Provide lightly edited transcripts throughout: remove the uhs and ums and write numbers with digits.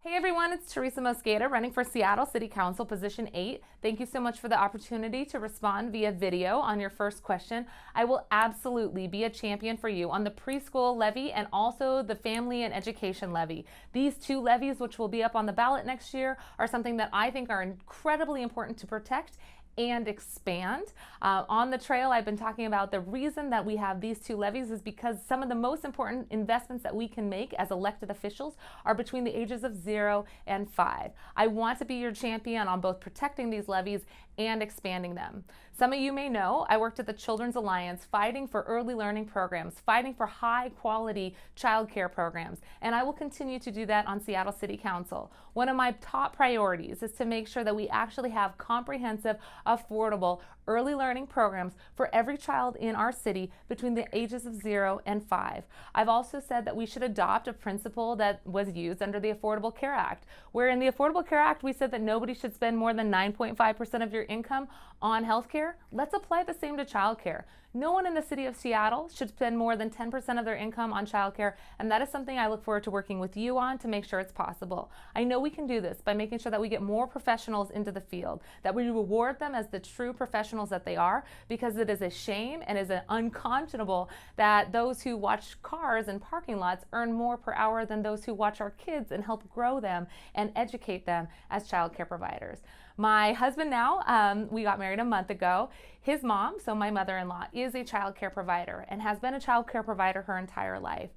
Hey everyone, it's Teresa Mosqueda running for Seattle City Council Position 8. Thank you so much for the opportunity to respond via video on your first question. I will absolutely be a champion for you on the preschool levy and also the family and education levy. These two levies, which will be up on the ballot next year, are something that I think are incredibly important to protect and expand. On the trail, I've been talking about the reason that we have these two levies is because some of the most important investments that we can make as elected officials are between the ages of 0 and 5. I want to be your champion on both protecting these levies and expanding them. Some of you may know I worked at the Children's Alliance fighting for early learning programs, fighting for high quality childcare programs, and I will continue to do that on Seattle City Council. One of my top priorities is to make sure that we actually have comprehensive, affordable early learning programs for every child in our city between the ages of 0 and 5. I've also said that we should adopt a principle that was used under the Affordable Care Act, where in the Affordable Care Act we said that nobody should spend more than 9.5% of your income on healthcare. Let's apply the same to childcare. No one in the city of Seattle should spend more than 10% of their income on childcare, and that is something I look forward to working with you on to make sure it's possible. I know we can do this by making sure that we get more professionals into the field, that we reward them as the true professionals that they are, because it is a shame and is unconscionable that those who watch cars in parking lots earn more per hour than those who watch our kids and help grow them and educate them as childcare providers. My husband now, we got married a month ago. His mom, so my mother-in-law, is a child care provider and has been a child care provider her entire life.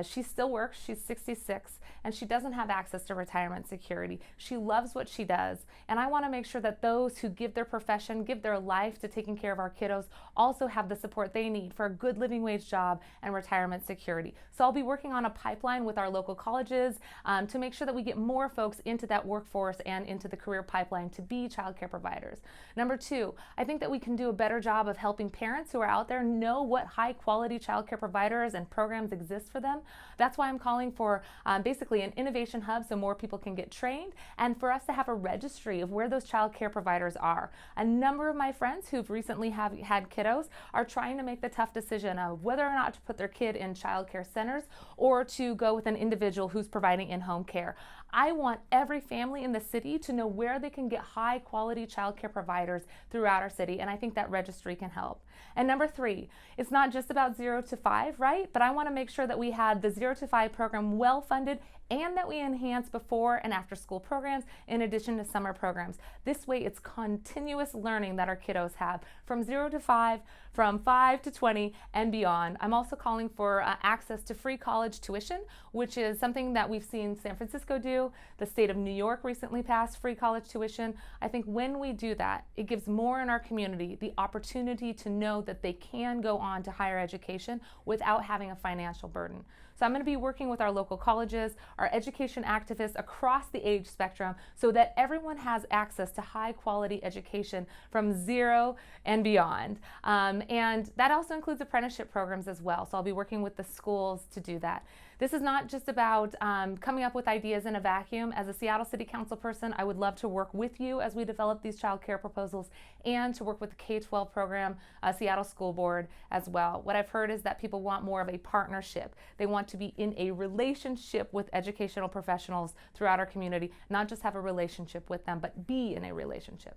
She still works, she's 66, and she doesn't have access to retirement security. She loves what she does, and I want to make sure that those who give their profession, give their life to taking care of our kiddos, also have the support they need for a good living wage job and retirement security. So I'll be working on a pipeline with our local colleges to make sure that we get more folks into that workforce and into the career pipeline to be child care providers. Number two, I think that we can do a better job of helping parents who are out there know what high quality child care providers and programs exist for them. That's why I'm calling for basically an innovation hub so more people can get trained, and for us to have a registry of where those child care providers are. A number of my friends who've recently had kiddos are trying to make the tough decision of whether or not to put their kid in child care centers or to go with an individual who's providing in-home care. I want every family in the city to know where they can get high quality child care providers throughout our city, and I think that registry can help. And number three, it's not just about 0 to 5, right? But I want to make sure that we had the 0 to 5 program well funded and that we enhance before and after school programs in addition to summer programs. This way it's continuous learning that our kiddos have from 0 to 5, from 5 to 20 and beyond. I'm also calling for access to free college tuition, which is something that we've seen San Francisco do. The state of New York recently passed free college tuition. I think when we do that, it gives more in our community the opportunity to know that they can go on to higher education without having a financial burden. So I'm going to be working with our local colleges, our education activists across the age spectrum so that everyone has access to high quality education from 0 and beyond. And that also includes apprenticeship programs as well. So I'll be working with the schools to do that. This is not just about coming up with ideas in a vacuum. As a Seattle City Council person, I would love to work with you as we develop these child care proposals and to work with the K-12 program, Seattle School Board as well. What I've heard is that people want more of a partnership. They want to be in a relationship with educational professionals throughout our community, not just have a relationship with them, but be in a relationship.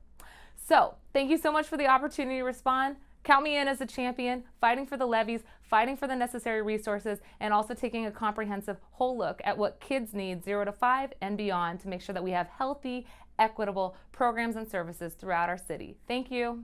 So thank you so much for the opportunity to respond. Count me in as a champion, fighting for the levies, fighting for the necessary resources, and also taking a comprehensive whole look at what kids need 0 to 5 and beyond to make sure that we have healthy, equitable programs and services throughout our city. Thank you.